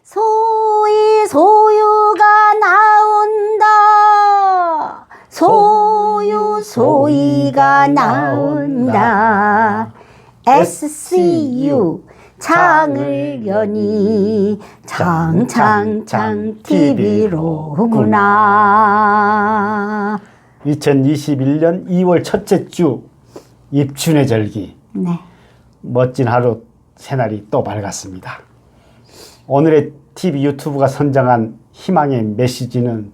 소위 소유가 나온다. 소유가 나온다. SCU 창을 여니 창창창 TV로구나. 2021년 2월 첫째 주 입춘의 절기. 네. 멋진 하루 새날이 또 밝았습니다. 오늘의 TV 유튜브가 선정한 희망의 메시지는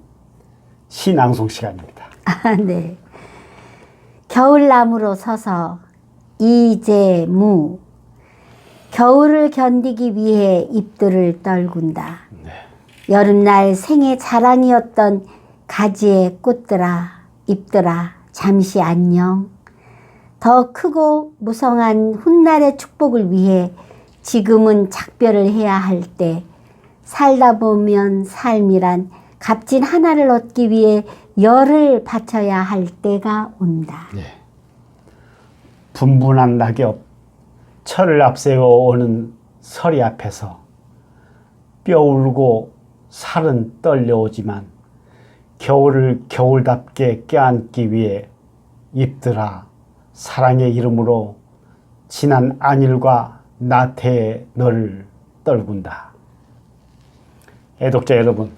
시 낭송 시간입니다. 아, 네. 겨울나무로 서서 이재무. 겨울을 견디기 위해 잎들을 떨군다. 네. 여름날 생의 자랑이었던 가지의 꽃들아, 잎들아, 잠시 안녕. 더 크고 무성한 훗날의 축복을 위해 지금은 작별을 해야 할 때, 살다 보면 삶이란 값진 하나를 얻기 위해 열을 바쳐야 할 때가 온다. 네. 분분한 낙엽, 철을 앞세워 오는 서리 앞에서 뼈 울고 살은 떨려오지만 겨울을 겨울답게 껴안기 위해 잎들아 사랑의 이름으로 지난 안일과 나태의 너를 떨군다. 애독자 여러분,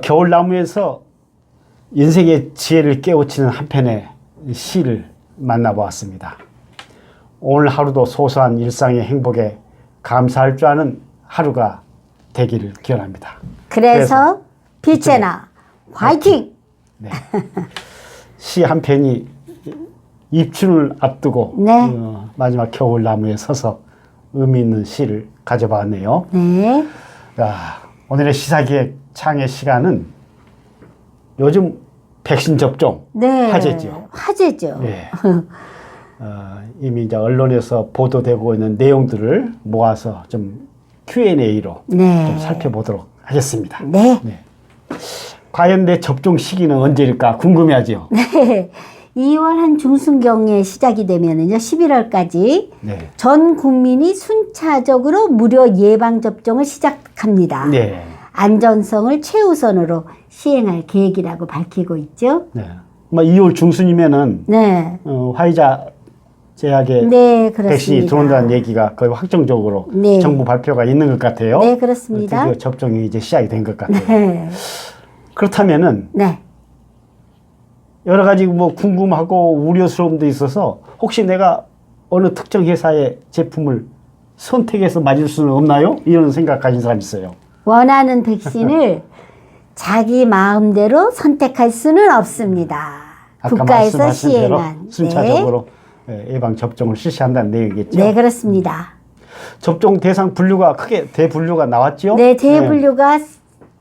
겨울나무에서 인생의 지혜를 깨우치는 한편의 시를 만나보았습니다. 오늘 하루도 소소한 일상의 행복에 감사할 줄 아는 하루가 되기를 기원합니다. 그래서 빛의 나 화이팅! 네. 시 한 편이 입춘을 앞두고 네. 마지막 겨울나무에 서서 의미 있는 시를 가져봤네요. 네. 오늘의 시사기획 창의 시간은 요즘 백신 접종 네. 화제죠. 화제죠. 예. 이미 이제 언론에서 보도되고 있는 내용들을 모아서 좀 Q&A로 네. 좀 살펴보도록 하겠습니다. 네. 네. 과연 내 접종 시기는 언제일까 궁금해하죠. 네. 2월 한 중순경에 시작이 되면은요, 11월까지 네. 전 국민이 순차적으로 무료 예방접종을 시작합니다. 네. 안전성을 최우선으로 시행할 계획이라고 밝히고 있죠. 네. 2월 중순이면은 네. 화이자 제약의 네, 그렇습니다. 백신이 들어온다는 얘기가 거의 확정적으로 네. 정부 발표가 있는 것 같아요. 네, 그렇습니다. 드디어 접종이 이제 시작이 된 것 같아요. 네. 그렇다면은 네. 여러 가지 뭐 궁금하고 우려스러움도 있어서 혹시 내가 어느 특정 회사의 제품을 선택해서 맞을 수는 없나요? 이런 생각 가진 사람 있어요. 원하는 백신을 자기 마음대로 선택할 수는 없습니다. 아까 국가에서 말씀하신 대로 시행한. 순차적으로 예방 접종을 실시한다는 내용이겠죠. 네, 그렇습니다. 접종 대상 분류가 크게 대분류가 나왔죠. 네, 대분류가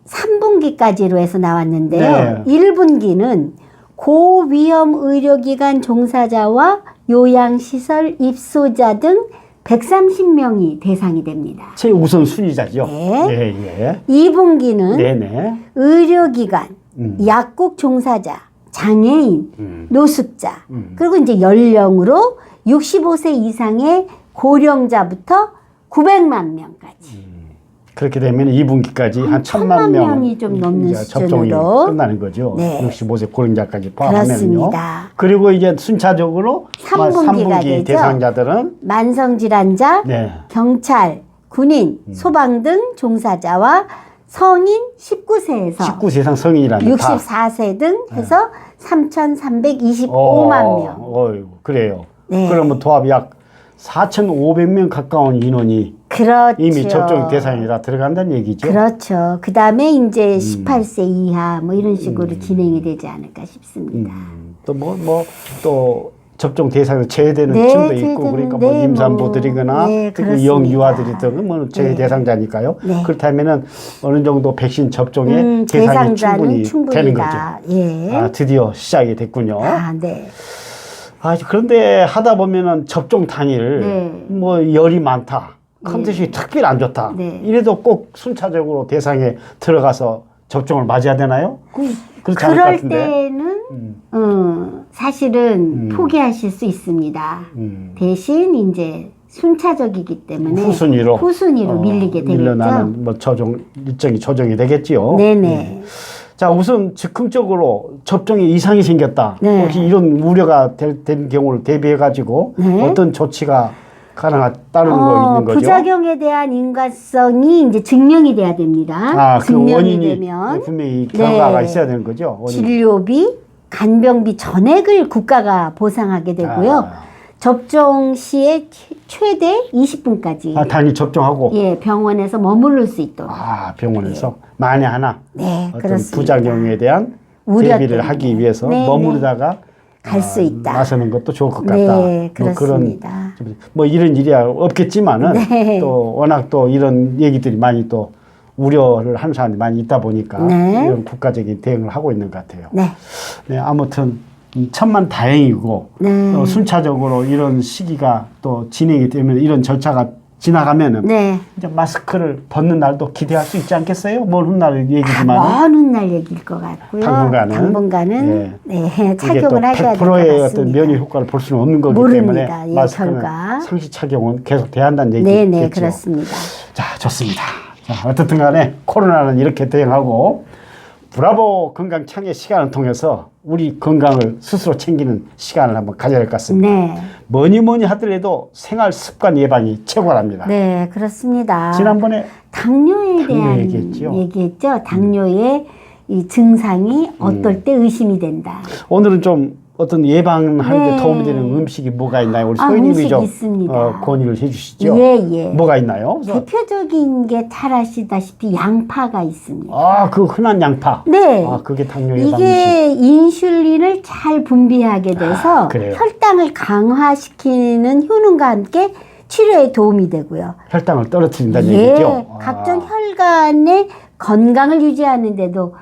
3분기까지로 해서 나왔는데요. 네. 1분기는 고위험 의료기관 종사자와 요양시설 입소자 등 130명이 대상이 됩니다. 최우선 순위자죠. 네. 예, 예. 2분기는 네네. 의료기관, 약국 종사자, 장애인, 노숙자, 그리고 이제 연령으로 65세 이상의 고령자부터 900만 명까지. 그렇게 되면 2분기까지 한 1000만 명이 좀 넘는 접종이 수준으로 끝나는 거죠. 네. 65세 고령자까지 포함하면요. 그렇습니다. 그리고 이제 순차적으로 3분기가 3분기 되죠. 대상자들은 만성질환자, 네. 경찰, 군인, 소방 등 종사자와 성인 19세에서 19세 이상 성인이라면 64세 등 해서 3,325만 명. 어이구, 그래요. 네. 그러면 도합 약 4,500명 가까운 인원이 그렇죠. 이미 접종 대상이라 들어간다는 얘기죠. 그렇죠. 그 다음에 이제 18세 이하 뭐 이런 식으로 진행이 되지 않을까 싶습니다. 또 접종 대상으로 제외되는 네, 층도 있고 제외되는, 그러니까 네, 뭐 임산부들이거나 네, 특히 그렇습니다. 영유아들이든 뭐 제외 네. 대상자니까요. 네. 그렇다면은 어느 정도 백신 접종의 대상이 대상자는 충분히 되는 거죠. 예. 드디어 시작이 됐군요. 네. 그런데 하다 보면은 접종 당일 네. 뭐 열이 많다. 컨디션이 특별히 안 좋다. 네. 이래도 꼭 순차적으로 대상에 들어가서 접종을 맞아야 되나요? 그렇지 않을 것 그럴 같은데. 때는 사실은 포기하실 수 있습니다. 대신 이제 순차적이기 때문에 후순위로 밀리게 되겠죠. 밀려나는 뭐 일정이 조정이 되겠지요. 네네. 자, 우선 즉흥적으로 접종에 이상이 생겼다. 네. 혹시 이런 우려가 된 경우를 대비해 가지고 네. 어떤 조치가 따르는 거 있는 거죠? 부작용에 대한 인과성이 이제 증명이 돼야 됩니다. 그 증명이 원인이 되면 분명히 결과가 네. 있어야 되는 거죠. 원인이. 진료비, 간병비 전액을 국가가 보상하게 되고요. 접종 시에 최대 20분까지 단위 접종하고. 예, 병원에서 머무를 수 있도록. 병원에서 만에 하나 네, 어떤 그렇습니다. 부작용에 대한 우려 대비를 때문에. 하기 위해서 네, 머무르다가 갈 수 있다. 나서는 것도 좋을 것 같다. 네, 그렇습니다. 뭐 이런 일이야 없겠지만은 네. 또 워낙 또 이런 얘기들이 많이 또 우려를 하는 사람이 많이 있다 보니까 네. 이런 국가적인 대응을 하고 있는 것 같아요. 네. 네, 아무튼 천만 다행이고 네. 순차적으로 이런 시기가 또 진행이 되면 이런 절차가 지나가면은 네. 이제 마스크를 벗는 날도 기대할 수 있지 않겠어요? 먼 훗날 얘기지만 먼 날 얘기일 것 같고요. 당분간은 네, 착용을 하셔야 될 것 100%의 같습니다. 어떤 면역 효과를 볼 수는 없는 거기 모릅니다. 때문에 예, 마스크는 결과. 상시 착용은 계속 돼야 한다는 얘기겠죠. 네네, 그렇습니다. 자, 좋습니다. 자, 어떻든 간에 코로나는 이렇게 대응하고 브라보 건강 창의 시간을 통해서 우리 건강을 스스로 챙기는 시간을 한번 가져야 될 것 같습니다. 네. 뭐니 하더라도 생활 습관 예방이 최고랍니다. 네, 그렇습니다. 지난번에 당뇨에 대한 얘기했죠. 얘기했죠. 당뇨의 이 증상이 어떨 때 의심이 된다. 오늘은 좀 어떤 예방하는 데 네. 도움이 되는 음식이 뭐가 있나요? 우리 음식이 소희님이 좀 있습니다. 권유를 해주시죠. 예. 뭐가 있나요? 대표적인 게 잘 아시다시피 양파가 있습니다. 그 흔한 양파. 네. 그게 당뇨 예방 음식. 이게 인슐린을 잘 분비하게 돼서 그래요? 혈당을 강화시키는 효능과 함께 치료에 도움이 되고요. 혈당을 떨어뜨린다는 예, 얘기죠. 각종 혈관의 건강을 유지하는 데도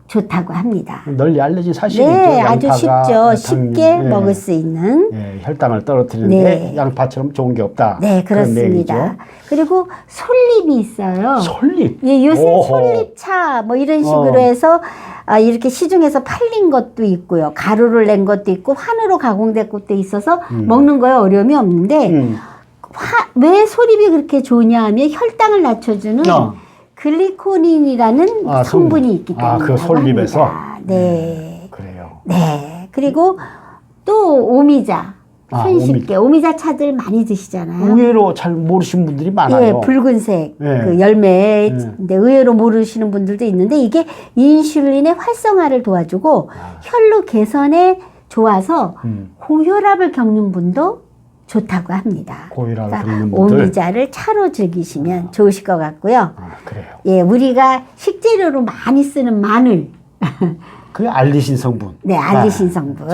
좋다고 합니다. 널리 알려진 사실이죠. 네, 아주 쉽죠. 쉽게 네. 먹을 수 있는. 혈당을 떨어뜨리는데 네. 양파처럼 좋은 게 없다. 네, 그런 그렇습니다. 얘기죠. 그리고 솔잎이 있어요. 솔잎? 예, 요새 오호. 솔잎차 뭐 이런 식으로 해서 이렇게 시중에서 팔린 것도 있고요. 가루를 낸 것도 있고 환으로 가공된 것도 있어서 먹는 거에 어려움이 없는데 왜 솔잎이 그렇게 좋냐 하면 혈당을 낮춰주는 글리코닌이라는 성분이 있기 때문에. 그 솔잎에서? 네. 그래요. 네. 그리고 또 오미자. 손쉽게. 오미자 차들 많이 드시잖아요. 의외로 잘 모르시는 분들이 많아요. 예, 붉은색 네. 그 열매인데 의외로 모르시는 분들도 있는데 이게 인슐린의 활성화를 도와주고 혈로 개선에 좋아서 고혈압을 겪는 분도 좋다고 합니다. 고혈압을 겪는 분들. 오미자를 차로 즐기시면 좋으실 것 같고요. 그래요. 예, 우리가 식재료로 많이 쓰는 마늘. 그게 알리신 성분. 네, 알리신 성분.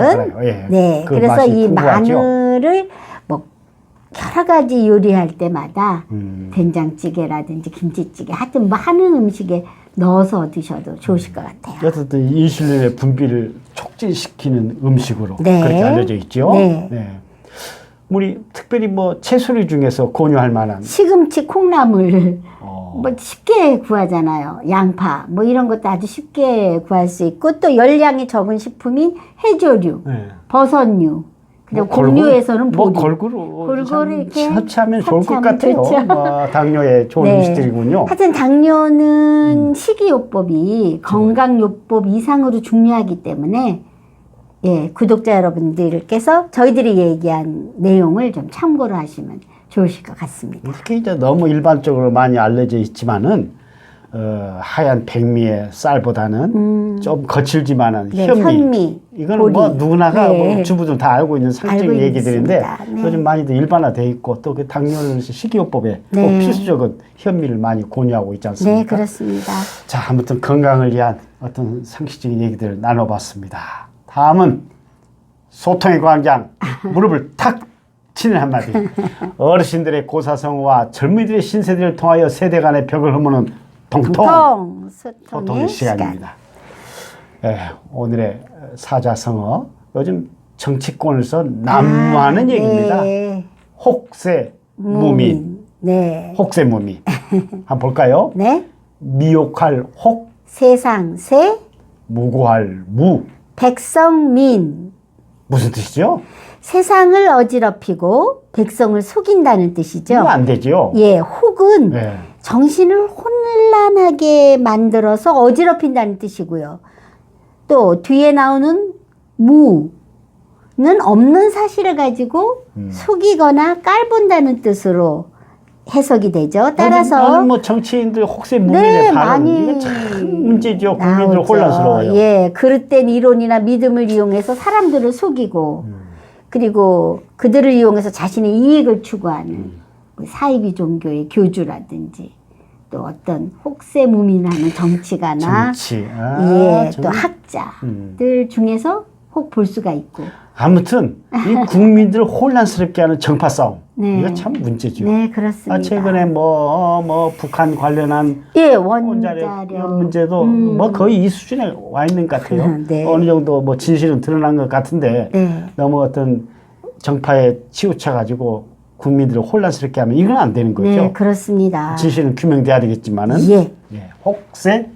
예. 네, 그 그래서 맛이 이 풍부하죠? 마늘을 뭐 여러 가지 요리할 때마다 음. 된장찌개라든지 김치찌개 하여튼 뭐 하는 음식에 넣어서 드셔도 좋으실 것 같아요. 어쨌든 인슐린의 분비를 촉진시키는 음식으로 네. 그렇게 알려져 있죠. 네. 우리 특별히 뭐 채소류 중에서 권유할 만한 시금치, 콩나물 뭐 쉽게 구하잖아요. 양파 뭐 이런 것도 아주 쉽게 구할 수 있고 또 열량이 적은 식품인 해조류, 버섯류. 그리고 곡류에서는 보리. 골고루 이렇게 섭취하면 좋을 것 같아요. 좋죠. 당뇨에 좋은 음식들이군요. 하여튼 당뇨는 식이요법이 건강요법 이상으로 중요하기 때문에 예, 구독자 여러분들께서 저희들이 얘기한 내용을 좀 참고로 하시면 좋으실 것 같습니다. 이렇게 이제 너무 일반적으로 많이 알려져 있지만은 하얀 백미의 쌀보다는 좀 거칠지만은 현미. 이거는 보리. 뭐 누구나가 뭐 주부들 다 알고 있는 상식적인 얘기들인데 요즘 많이들 일반화되어 있고 또 그 당뇨를 식이요법에 꼭 필수적인 현미를 많이 권유하고 있지 않습니까? 네, 그렇습니다. 자, 아무튼 건강을 위한 어떤 상식적인 얘기들을 나눠봤습니다. 다음은 소통의 광장 무릎을 탁 치는 한마디. 어르신들의 고사성어와 젊은이들의 신세대를 통하여 세대 간의 벽을 허무는 통통 소통의 시간입니다. 오늘의 사자성어 요즘 정치권에서 난무하는 얘기입니다. 네. 혹세무민. 네. 혹세무민. 한번 볼까요? 네. 미혹할 혹, 세상세, 무고할 무. 백성민. 무슨 뜻이죠? 세상을 어지럽히고 백성을 속인다는 뜻이죠. 이거 안 되죠. 예, 혹은 네. 정신을 혼란하게 만들어서 어지럽힌다는 뜻이고요. 또 뒤에 나오는 무는 없는 사실을 가지고 속이거나 깔본다는 뜻으로 해석이 되죠. 따라서 요즘 뭐 정치인들 혹세 무민의 네, 발언 많이 이거 참 문제죠. 국민들 나오죠. 혼란스러워요. 예, 그릇된 이론이나 믿음을 이용해서 사람들을 속이고 그리고 그들을 이용해서 자신의 이익을 추구하는 그 사이비 종교의 교주라든지 또 어떤 혹세무민하는 정치가나 정치. 예, 또 정말. 학자들 중에서 혹 볼 수가 있고. 아무튼 이 국민들을 혼란스럽게 하는 정파 싸움 네. 이거 참 문제죠. 네, 그렇습니다. 최근에 뭐 북한 관련한 예, 원자력 원자력 이런 문제도 뭐 거의 이 수준에 와 있는 것 같아요. 네. 어느 정도 뭐 진실은 드러난 것 같은데 네. 너무 어떤 정파에 치우쳐 가지고 국민들을 혼란스럽게 하면 이건 안 되는 거죠. 네, 그렇습니다. 진실은 규명돼야 되겠지만은 예. 혹세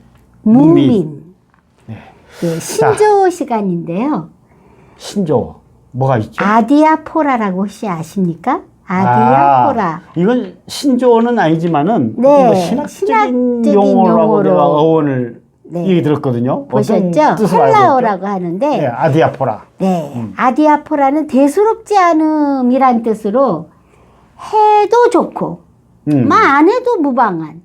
무민. 무민. 네. 예, 신조 시간인데요. 신조 뭐가 있죠? 아디아포라라고 혹시 아십니까? 아디아포라. 이건 신조어는 아니지만은 네, 뭐 신학적인 신학적인 용어라고 용어로. 내가 어원을 네. 얘기 들었거든요. 보셨죠? 어떤 뜻으로 알고 있죠? 헬라어라고 하는데 네, 아디아포라. 네, 아디아포라는 대수롭지 않음이란 뜻으로 해도 좋고 안 해도 무방한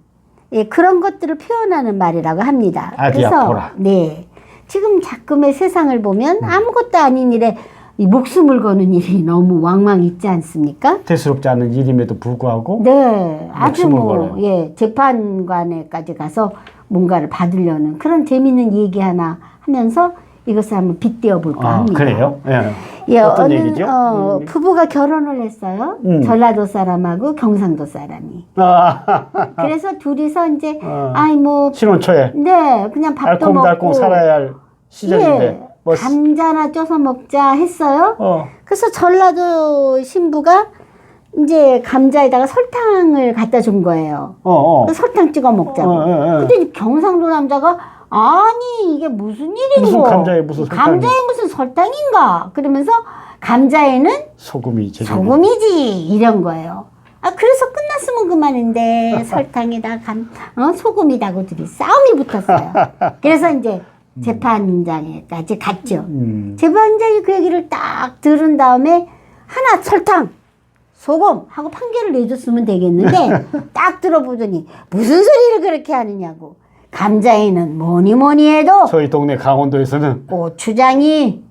예, 그런 것들을 표현하는 말이라고 합니다. 아디아포라. 그래서 네, 지금 자금의 세상을 보면 아무것도 아닌 일에 이 목숨을 거는 일이 너무 왕왕 있지 않습니까? 대수롭지 않은 일임에도 불구하고 네, 아주 목숨을 뭐 걸어요. 예, 재판관에까지 가서 뭔가를 받으려는 그런 재밌는 얘기 하나 하면서 이것을 한번 빗대어 볼까 합니다. 그래요? 예. 예, 어떤 얘기죠? 부부가 결혼을 했어요. 전라도 사람하고 경상도 사람이. 그래서 둘이서 이제 아이 뭐 신혼 초에 네, 그냥 밥도 알콩달콩 먹고 살아야 할 시절인데 예, 뭐 감자나 쪄서 먹자 했어요. 어. 그래서 전라도 신부가 이제 감자에다가 설탕을 갖다 준 거예요. 그래서 설탕 찍어 먹자고. 근데 경상도 남자가 아니 이게 무슨 일이고 무슨 감자에 무슨 설탕이 감자에 무슨 설탕인가 그러면서 감자에는 소금이 제일 소금이지 이런 거예요. 아 그래서 끝났으면 그만인데 설탕에다 소금이다고 둘이 싸움이 붙었어요. 그래서 이제 재판장에까지 갔죠. 재판장이 그 얘기를 딱 들은 다음에 하나 설탕 소금 하고 판결을 내줬으면 되겠는데 딱 들어보더니 무슨 소리를 그렇게 하느냐고. 감자에는 뭐니 해도 저희 동네 강원도에서는 고추장이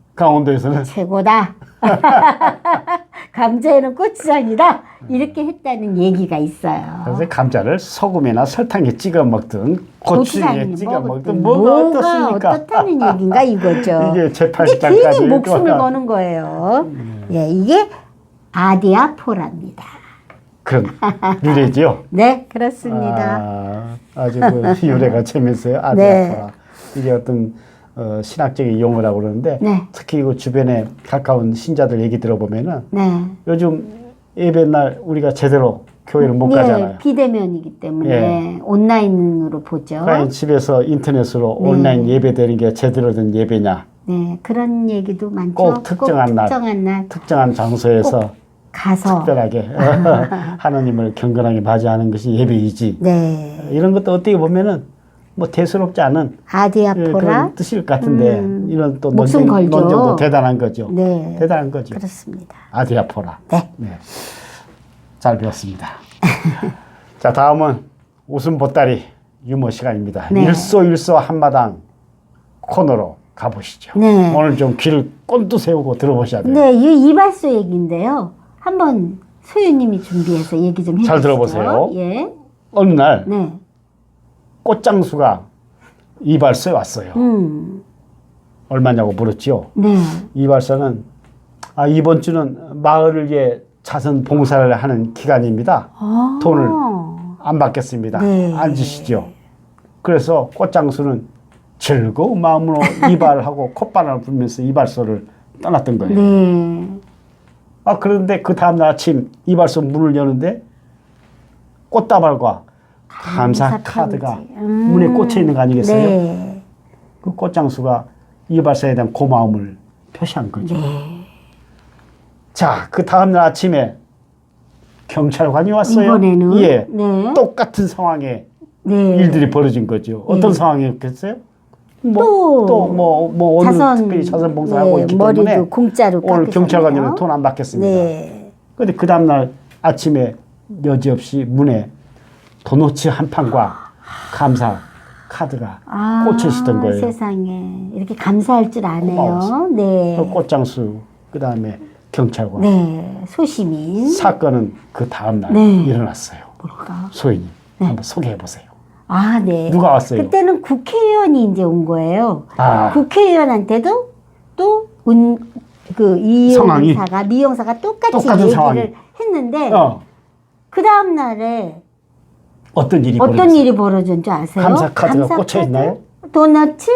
최고다. 감자에는 고추장이다. 이렇게 했다는 얘기가 있어요. 그래서 감자를 소금이나 설탕에 찍어 먹든 고추장에 찍어 먹든 뭐가 어떻습니까? 어떻다는 얘기인가 이거죠. 이게 이게 재판장까지 괜히 목숨을 거는 거예요. 예, 이게 아디아포라입니다. 그런 유래지요. 네, 그렇습니다. 아주 그 유래가 재밌어요. 아디아포라. 네. 이게 어떤 신학적인 용어라고 그러는데 네. 특히 그 주변에 가까운 신자들 얘기 들어보면은 네. 요즘 예배날 우리가 제대로 교회를 못 가잖아요. 비대면이기 때문에 온라인으로 보죠. 과연 집에서 인터넷으로 네. 온라인 예배 드리는 게 제대로 된 예배냐? 네, 그런 얘기도 많죠. 꼭 특정한 날, 특정한 장소에서 가서 특별하게 하나님을 경건하게 맞이하는 것이 예배이지. 네. 이런 것도 어떻게 보면은 뭐 대수롭지 않은 아디아포라 그런 뜻일 것 같은데 이런 또 목숨 걸죠. 논쟁도 대단한 거죠. 네. 대단한 거죠. 그렇습니다. 아디아포라. 네. 네. 잘 배웠습니다. 자, 다음은 웃음 보따리 유머 시간입니다. 네. 일소일소 한마당 코너로 가보시죠. 네. 오늘 좀 귀를 꼰두 세우고 들어보셔야 돼요. 네, 이 이발소 얘기인데요. 한번 소유님이 준비해서 얘기 좀 해주시죠. 잘 들어보세요. 예. 어느 날 네. 꽃장수가 이발소에 왔어요. 얼마냐고 물었지요. 네. 이발소는 이번 주는 마을을 위해 자선 봉사를 하는 기간입니다. 돈을 안 받겠습니다. 네. 앉으시죠. 그래서 꽃장수는 즐거운 마음으로 이발하고 콧바람을 불면서 이발소를 떠났던 거예요. 네. 그런데 그 다음날 아침 이발소 문을 여는데 꽃다발과 감사 카드가 문에 꽂혀 있는 거 아니겠어요? 네. 그 꽃장수가 이발소에 대한 고마움을 표시한 거죠. 네. 자, 그 다음날 아침에 경찰관이 왔어요. 이번에는 예. 네. 똑같은 상황에 네. 일들이 벌어진 거죠. 어떤 상황이었겠어요? 오늘 특별히 자선 봉사하고 있기 머리도 때문에 공짜로 오늘 깎으셨네요. 경찰관님은 돈 안 받겠습니다. 네. 근데 그 다음날 아침에 여지없이 문에 도너츠 한 판과 감사 카드가 꽂혀 있었던 거예요. 세상에 이렇게 감사할 줄 아네요. 고마워서. 네. 그 꽃장수, 그 다음에 경찰관. 네. 소시민. 사건은 그 다음날 네. 일어났어요. 뭘까? 소인님 한번 소개해 보세요. 아, 네. 누가 왔어요? 그때는 국회의원이 이제 온 거예요. 아. 국회의원한테도 또 상황이? 미용사가 똑같이 똑같은 얘기를 상황이. 했는데 그 다음 날에 어떤 일이 벌어졌는지 아세요? 감사 카드가 꽂혀 있나요? 도너츠?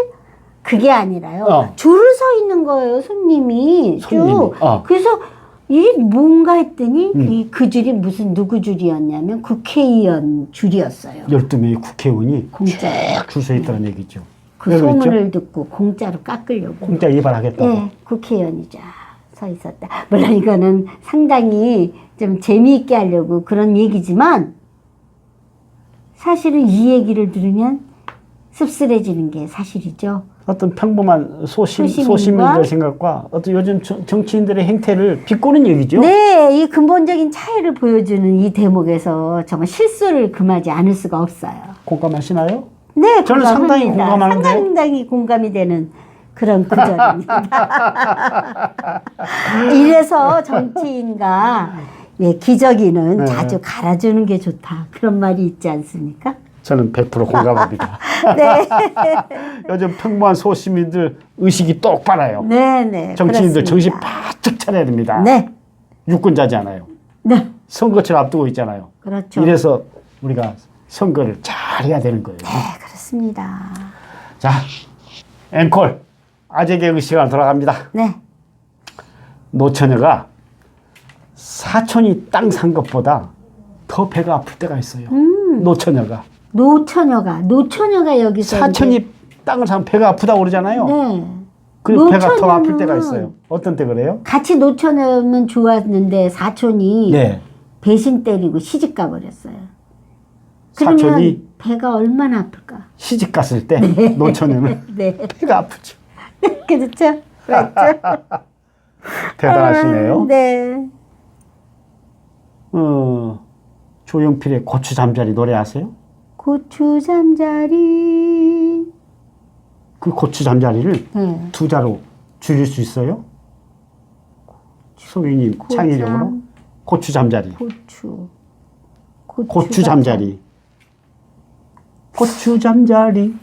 그게 아니라요. 줄을 서 있는 거예요, 손님이. 쭉. 그래서 이게 뭔가 했더니 그 줄이 무슨 누구 줄이었냐면 국회의원 줄이었어요. 12명의 국회의원이 공짜로. 줄 서 있다는 얘기죠. 그 왜 그랬죠? 소문을 듣고 공짜로 깎으려고. 공짜 위반하겠다고. 네, 국회의원이 쫙 서 있었다. 물론 이거는 상당히 좀 재미있게 하려고 그런 얘기지만 사실은 이 얘기를 들으면 씁쓸해지는 게 사실이죠. 어떤 평범한 소시민과 소시민들 생각과 어떤 요즘 정치인들의 행태를 비꼬는 얘기죠. 네, 이 근본적인 차이를 보여주는 이 대목에서 정말 실수를 금하지 않을 수가 없어요. 공감하시나요? 네, 저는 상당히 공감하는데. 상당히 공감이 되는 그런 구절입니다. 이래서 정치인과 기저귀는 네. 자주 갈아주는 게 좋다. 그런 말이 있지 않습니까? 저는 100% 공감합니다. 네. 요즘 평범한 소시민들 의식이 똑바라요. 네. 정치인들 그렇습니다. 정신 바짝 차려야 됩니다. 네. 유권자지 않아요. 네. 선거철 앞두고 있잖아요. 그렇죠. 이래서 우리가 선거를 잘 해야 되는 거예요. 네, 그렇습니다. 자, 앵콜. 아재 개그 시간 돌아갑니다. 네. 노처녀가 사촌이 땅 산 것보다 더 배가 아플 때가 있어요. 노처녀가 여기서 사촌이 이제, 땅을 사면 배가 아프다고 그러잖아요. 네. 그 배가 더 아플 노처녀는 때가 있어요. 어떤 때 그래요? 같이 노처녀면 좋았는데 사촌이 네. 배신 때리고 시집 가버렸어요. 그러면 사촌이 배가 얼마나 아플까? 시집 갔을 때 노처녀는 네. 배가 아프죠. 그렇죠. 그렇죠. 대단하시네요. 네. 조용필의 고추 잠자리 노래 아세요? 고추 잠자리. 그 고추 잠자리를 네. 두 자로 줄일 수 있어요? 소희님 창의력으로 고추 잠자리. 고추 잠자리. 고추 잠자리.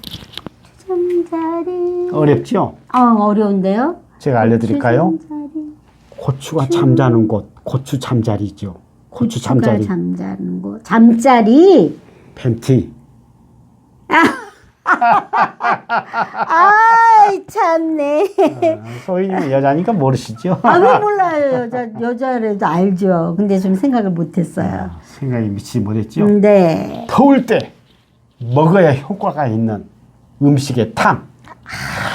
잠자리. 어렵죠? 어려운데요? 제가 알려드릴까요? 고추 잠자리. 고추가 잠자는 곳, 고추 잠자리죠. 고추 잠자리. 잠자는 거. 잠자리. 팬티. 아이 참네. 소희님은 여자니까 모르시죠? 왜 몰라요. 여자라도 알죠. 근데 좀 생각을 못했어요. 생각이 미치지 못했죠? 네. 더울 때 먹어야 효과가 있는 음식의 탕.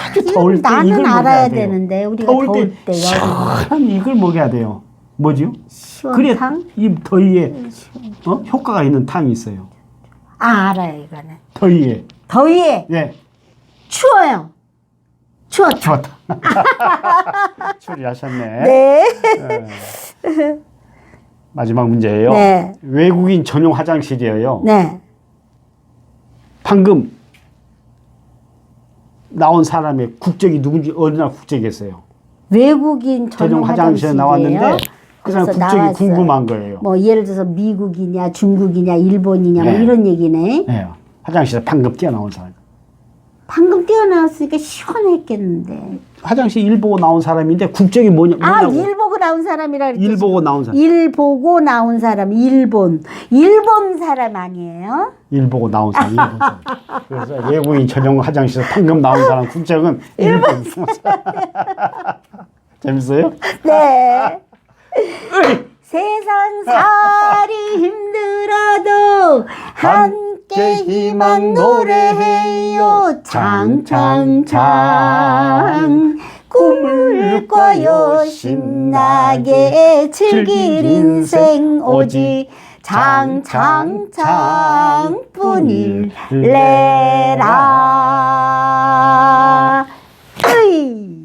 아주 더울 때 나는 이걸 알아야 먹어야 돼요. 되는데 우리가 더울 더울 때 때 시원한 이걸 먹어야 돼요. 뭐죠? 그래 시원탕? 이 더위에 효과가 있는 탕이 있어요. 알아요 이거는. 더위에. 더위에 예. 추워요. 추웠다. 좋다. 추리하셨네. 네. 마지막 문제예요. 네. 외국인 전용 화장실이에요. 네. 방금 나온 사람의 국적이 누군지 어느 나라 국적이겠어요? 외국인 전용 전용 화장실에 나왔는데 그 사람 그래서 국적이 나왔어요. 궁금한 거예요. 뭐 예를 들어서 미국이냐 중국이냐 일본이냐 뭐 네. 이런 얘기네. 네. 화장실에 방금 뛰어나온 사람. 방금 뛰어나왔으니까 시원했겠는데. 화장실 일 보고 나온 사람인데 국적이 뭐냐고. 일 보고 나온 사람이라 그랬지. 일 보고 나온 사람. 일 보고 나온 사람, 일본 사람 아니에요? 일 보고 나온 사람. 일본 사람. 그래서 외국인 전용 화장실에서 방금 나온 사람 국적은 일본 사람. 재밌어요? 네. 세상살이 힘들어도 함께 희망 노래해요. 창창창 꿈을 꿔요 신나게 즐길 인생 오직 장뿐일 레라. 으이.